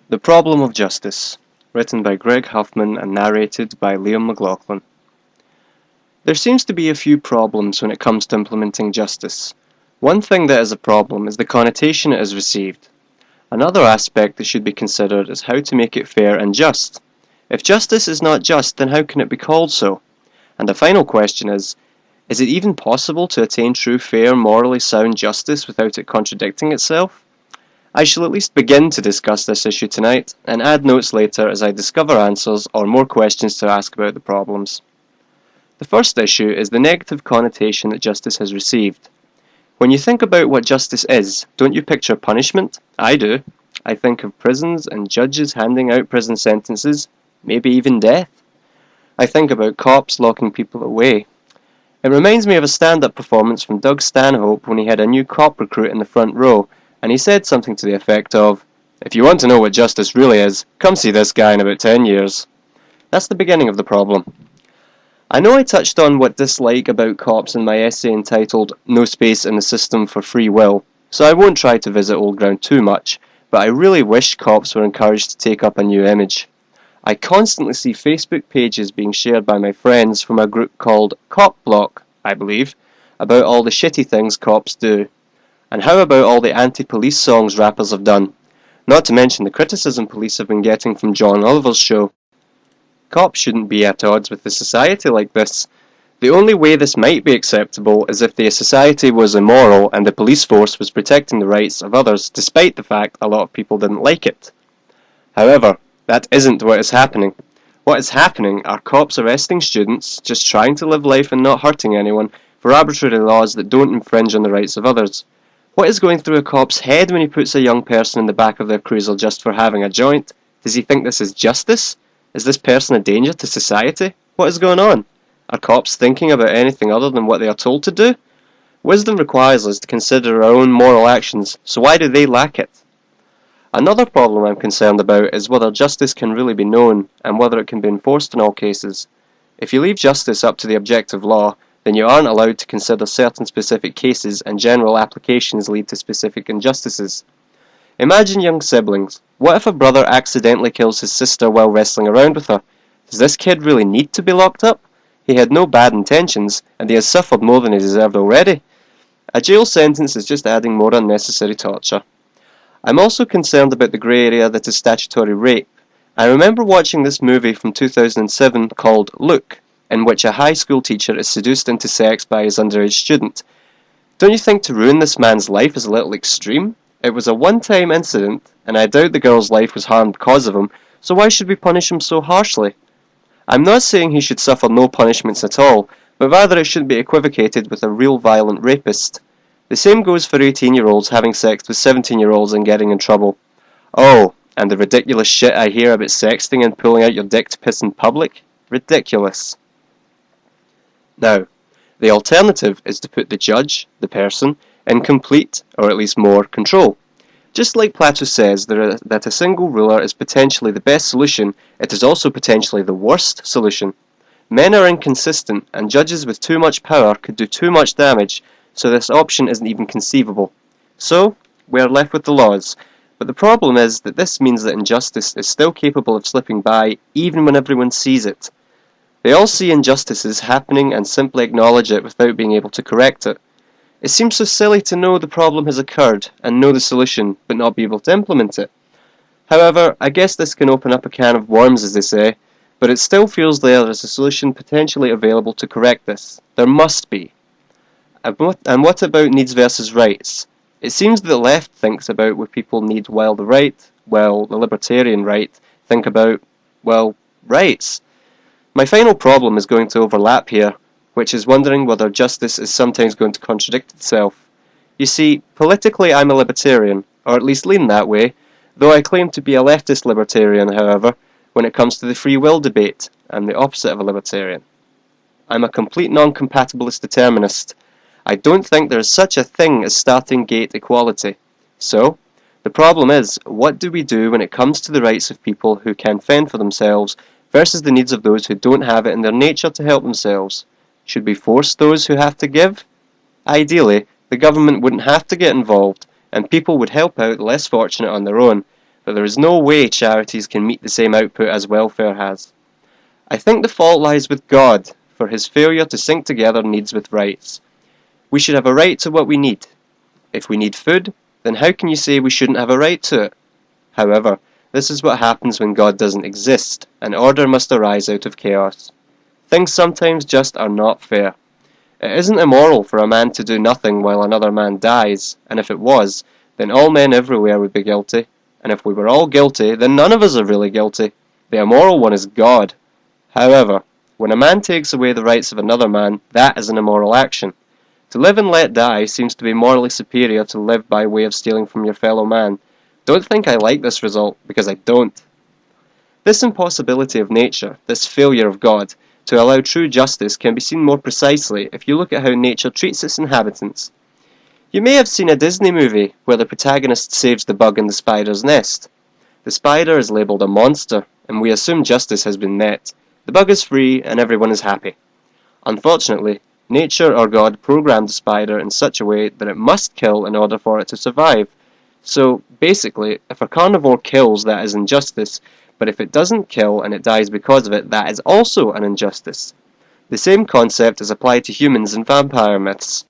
The Problem of Justice, written by Greg Huffman and narrated by McLaughlin. There seems to be a few problems when it comes to implementing justice. One thing that is a problem is the connotation it is received. Another aspect that should be considered is how to make it fair and just. If justice is not just, then how can it be called so? And the final question is it even possible to attain true, fair, morally sound justice without it contradicting itself? I shall at least begin to discuss this issue tonight, and add notes later as I discover answers or more questions to ask about the problems. The first issue is the negative connotation that justice has received. When you think about what justice is, don't you picture punishment? I do. I think of prisons and judges handing out prison sentences, maybe even death. I think about cops locking people away. It reminds me of a stand-up performance from Doug Stanhope when he had a new cop recruit in the front row, and he said something to the effect of, "If you want to know what justice really is, come see this guy in about 10 years. That's the beginning of the problem. I know I touched on what dislike about cops in my essay entitled No Space in the System for Free Will, so I won't try to visit old ground too much, but I really wish cops were encouraged to take up a new image. I constantly see Facebook pages being shared by my friends from a group called Cop Block, I believe, about all the shitty things cops do. And how about all the anti-police songs rappers have done? Not to mention the criticism police have been getting from John Oliver's show. Cops shouldn't be at odds with the society like this. The only way this might be acceptable is if the society was immoral and the police force was protecting the rights of others, despite the fact a lot of people didn't like it. However, that isn't what is happening. What is happening are cops arresting students, just trying to live life and not hurting anyone, for arbitrary laws that don't infringe on the rights of others. What is going through a cop's head when he puts a young person in the back of their cruiser just for having a joint? Does he think this is justice? Is this person a danger to society? What is going on? Are cops thinking about anything other than what they are told to do? Wisdom requires us to consider our own moral actions, so why do they lack it? Another problem I'm concerned about is whether justice can really be known, and whether it can be enforced in all cases. If you leave justice up to the objective law, then you aren't allowed to consider certain specific cases, and general applications lead to specific injustices. Imagine young siblings. What if a brother accidentally kills his sister while wrestling around with her? Does this kid really need to be locked up? He had no bad intentions, and he has suffered more than he deserved already. A jail sentence is just adding more unnecessary torture. I'm also concerned about the grey area that is statutory rape. I remember watching this movie from 2007 called Look, in which a high school teacher is seduced into sex by his underage student. Don't you think to ruin this man's life is a little extreme? It was a one-time incident, and I doubt the girl's life was harmed because of him, so why should we punish him so harshly? I'm not saying he should suffer no punishments at all, but rather it should be equivocated with a real violent rapist. The same goes for 18-year-olds having sex with 17-year-olds and getting in trouble. Oh, and the ridiculous shit I hear about sexting and pulling out your dick to piss in public? Ridiculous. Now, the alternative is to put the judge, the person, in complete, or at least more, control. Just like Plato says that a single ruler is potentially the best solution, it is also potentially the worst solution. Men are inconsistent, and judges with too much power could do too much damage, so this option isn't even conceivable. So, we are left with the laws. But the problem is that this means that injustice is still capable of slipping by, even when everyone sees it. They all see injustices happening and simply acknowledge it without being able to correct it. It seems so silly to know the problem has occurred and know the solution, but not be able to implement it. However, I guess this can open up a can of worms, as they say, but it still feels there is a solution potentially available to correct this. There must be. And what about needs versus rights? It seems that the left thinks about what people need, while the right, well, the libertarian right, think about, well, rights. My final problem is going to overlap here, which is wondering whether justice is sometimes going to contradict itself. You see, politically I'm a libertarian, or at least lean that way, though I claim to be a leftist libertarian, however, when it comes to the free will debate, I'm the opposite of a libertarian. I'm a complete non-compatibilist determinist. I don't think there is such a thing as starting gate equality. So, the problem is, what do we do when it comes to the rights of people who can fend for themselves versus the needs of those who don't have it in their nature to help themselves? Should we force those who have to give? Ideally, the government wouldn't have to get involved, and people would help out the less fortunate on their own, but there is no way charities can meet the same output as welfare has. I think the fault lies with God for his failure to sync together needs with rights. We should have a right to what we need. If we need food, then how can you say we shouldn't have a right to it? However, this is what happens when God doesn't exist, and order must arise out of chaos. Things sometimes just are not fair. It isn't immoral for a man to do nothing while another man dies, and if it was, then all men everywhere would be guilty, and if we were all guilty, then none of us are really guilty. The immoral one is God. However, when a man takes away the rights of another man, that is an immoral action. To live and let die seems to be morally superior to live by way of stealing from your fellow man. Don't think I like this result, because I don't. This impossibility of nature, this failure of God, to allow true justice can be seen more precisely if you look at how nature treats its inhabitants. You may have seen a Disney movie where the protagonist saves the bug in the spider's nest. The spider is labelled a monster, and we assume justice has been met. The bug is free, and everyone is happy. Unfortunately, nature or God programmed the spider in such a way that it must kill in order for it to survive. So, basically, if a carnivore kills, that is injustice, but if it doesn't kill and it dies because of it, that is also an injustice. The same concept is applied to humans in vampire myths.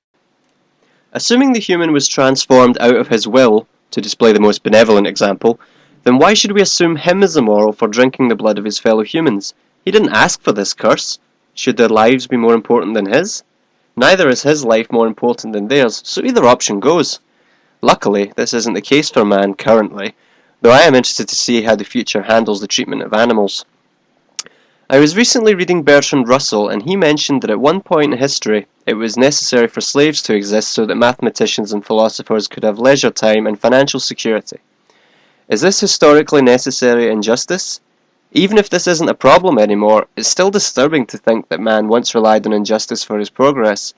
Assuming the human was transformed out of his will, to display the most benevolent example, then why should we assume him as immoral for drinking the blood of his fellow humans? He didn't ask for this curse. Should their lives be more important than his? Neither is his life more important than theirs, so either option goes. Luckily, this isn't the case for man currently, though I am interested to see how the future handles the treatment of animals. I was recently reading Bertrand Russell, and he mentioned that at one point in history, it was necessary for slaves to exist so that mathematicians and philosophers could have leisure time and financial security. Is this historically necessary injustice? Even if this isn't a problem anymore, it's still disturbing to think that man once relied on injustice for his progress.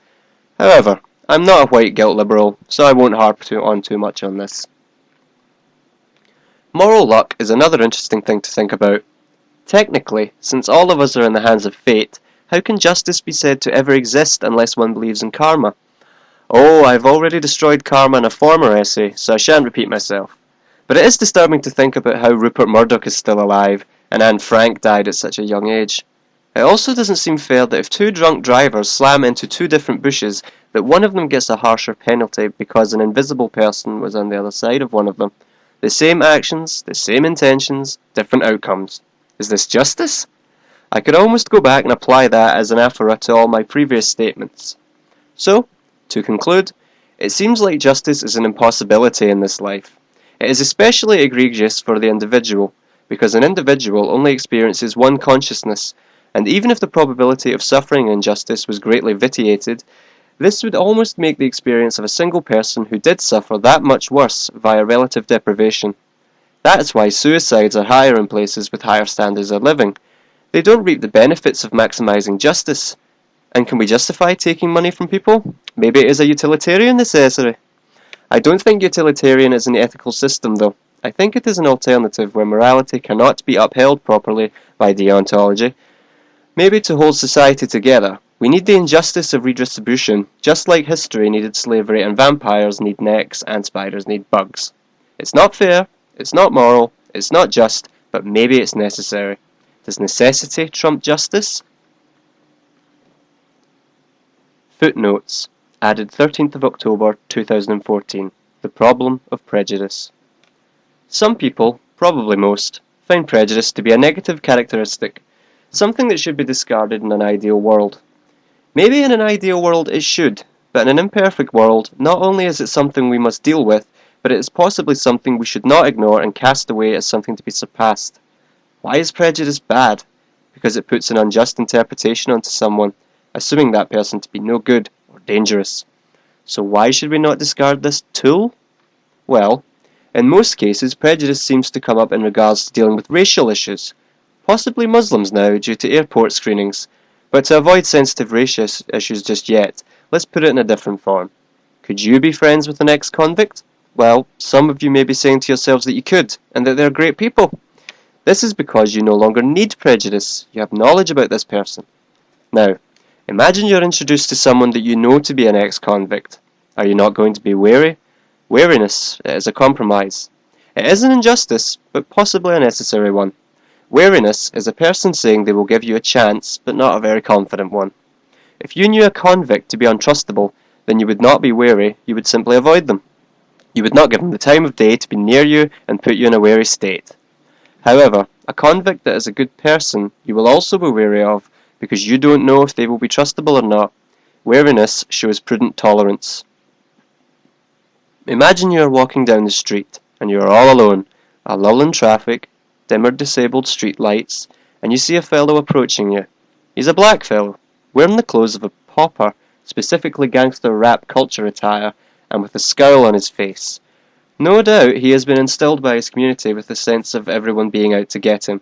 However, I'm not a white guilt liberal, so I won't harp on too much on this. Moral luck is another interesting thing to think about. Technically, since all of us are in the hands of fate, how can justice be said to ever exist unless one believes in karma? Oh, I've already destroyed karma in a former essay, so I shan't repeat myself. But it is disturbing to think about how Rupert Murdoch is still alive, and Anne Frank died at such a young age. It also doesn't seem fair that if two drunk drivers slam into two different bushes, that one of them gets a harsher penalty because an invisible person was on the other side of one of them. The same actions, the same intentions, different outcomes. Is this justice? I could almost go back and apply that as an anaphora to all my previous statements. So, to conclude, it seems like justice is an impossibility in this life. It is especially egregious for the individual, because an individual only experiences one consciousness, and even if the probability of suffering injustice was greatly vitiated, this would almost make the experience of a single person who did suffer that much worse via relative deprivation. That is why suicides are higher in places with higher standards of living. They don't reap the benefits of maximizing justice. And can we justify taking money from people? Maybe it is a utilitarian necessity. I don't think utilitarian is an ethical system though. I think it is an alternative where morality cannot be upheld properly by deontology. Maybe to hold society together, we need the injustice of redistribution, just like history needed slavery and vampires need necks and spiders need bugs. It's not fair, it's not moral, it's not just, but maybe it's necessary. Does necessity trump justice? Footnotes. Added 13th of October 2014. The problem of prejudice. Some people, probably most, find prejudice to be a negative characteristic, something that should be discarded in an ideal world. Maybe in an ideal world it should, but in an imperfect world, not only is it something we must deal with, but it is possibly something we should not ignore and cast away as something to be surpassed. Why is prejudice bad? Because it puts an unjust interpretation onto someone, assuming that person to be no good or dangerous. So why should we not discard this tool? Well, in most cases, prejudice seems to come up in regards to dealing with racial issues, possibly Muslims now due to airport screenings. But to avoid sensitive racial issues just yet, let's put it in a different form. Could you be friends with an ex-convict? Well, some of you may be saying to yourselves that you could, and that they're great people. This is because you no longer need prejudice. You have knowledge about this person. Now, imagine you're introduced to someone that you know to be an ex-convict. Are you not going to be wary? Wariness is a compromise. It is an injustice, but possibly a necessary one. Wariness is a person saying they will give you a chance, but not a very confident one. If you knew a convict to be untrustable, then you would not be wary, you would simply avoid them. You would not give them the time of day to be near you and put you in a wary state. However, a convict that is a good person you will also be wary of, because you don't know if they will be trustable or not. Wariness shows prudent tolerance. Imagine you are walking down the street, and you are all alone, a lull in traffic, dimmer disabled street lights, and you see a fellow approaching you. He's a black fellow, wearing the clothes of a pauper, specifically gangster rap culture attire, and with a scowl on his face. No doubt he has been instilled by his community with a sense of everyone being out to get him.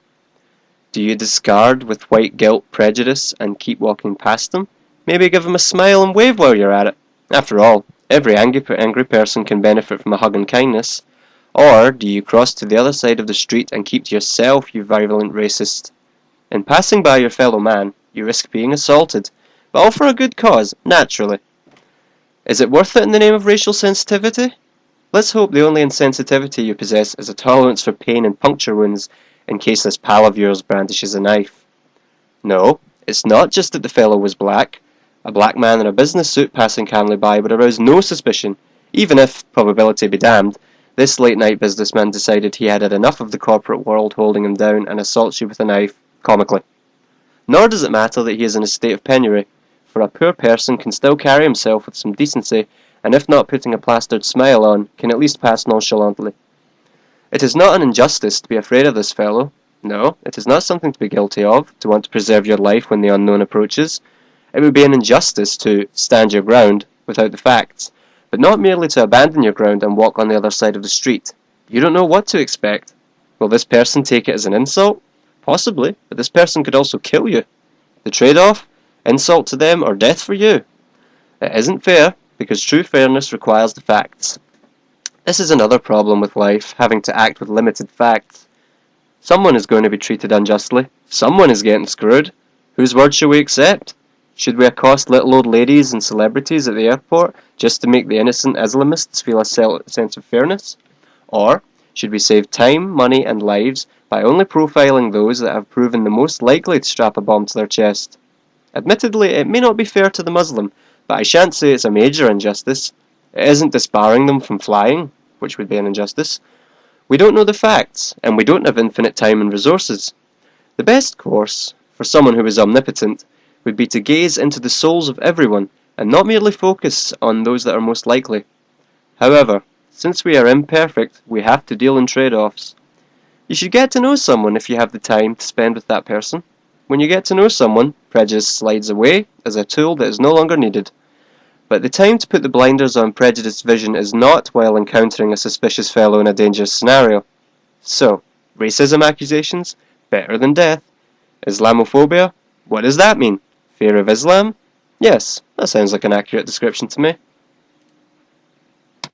Do you discard with white guilt prejudice and keep walking past him? Maybe give him a smile and wave while you're at it. After all, every angry person can benefit from a hug and kindness. Or do you cross to the other side of the street and keep to yourself, you virulent racist? In passing by your fellow man, you risk being assaulted, but all for a good cause, naturally. Is it worth it in the name of racial sensitivity? Let's hope the only insensitivity you possess is a tolerance for pain and puncture wounds in case this pal of yours brandishes a knife. No, it's not just that the fellow was black. A black man in a business suit passing calmly by would arouse no suspicion, even if, probability be damned, this late-night businessman decided he had enough of the corporate world holding him down and assaults you with a knife, comically. Nor does it matter that he is in a state of penury, for a poor person can still carry himself with some decency, and if not putting a plastered smile on, can at least pass nonchalantly. It is not an injustice to be afraid of this fellow. No, it is not something to be guilty of, to want to preserve your life when the unknown approaches. It would be an injustice to stand your ground without the facts, but not merely to abandon your ground and walk on the other side of the street. You don't know what to expect. Will this person take it as an insult? Possibly, but this person could also kill you. The trade-off? Insult to them or death for you? It isn't fair, because true fairness requires the facts. This is another problem with life, having to act with limited facts. Someone is going to be treated unjustly. Someone is getting screwed. Whose word shall we accept? Should we accost little old ladies and celebrities at the airport just to make the innocent Islamists feel a sense of fairness? Or should we save time, money, and lives by only profiling those that have proven the most likely to strap a bomb to their chest? Admittedly, it may not be fair to the Muslim, but I shan't say it's a major injustice. It isn't disbarring them from flying, which would be an injustice. We don't know the facts, and we don't have infinite time and resources. The best course, for someone who is omnipotent, would be to gaze into the souls of everyone, and not merely focus on those that are most likely. However, since we are imperfect, we have to deal in trade-offs. You should get to know someone if you have the time to spend with that person. When you get to know someone, prejudice slides away as a tool that is no longer needed. But the time to put the blinders on prejudiced vision is not while encountering a suspicious fellow in a dangerous scenario. So, racism accusations? Better than death. Islamophobia? What does that mean? Fear of Islam? Yes, that sounds like an accurate description to me.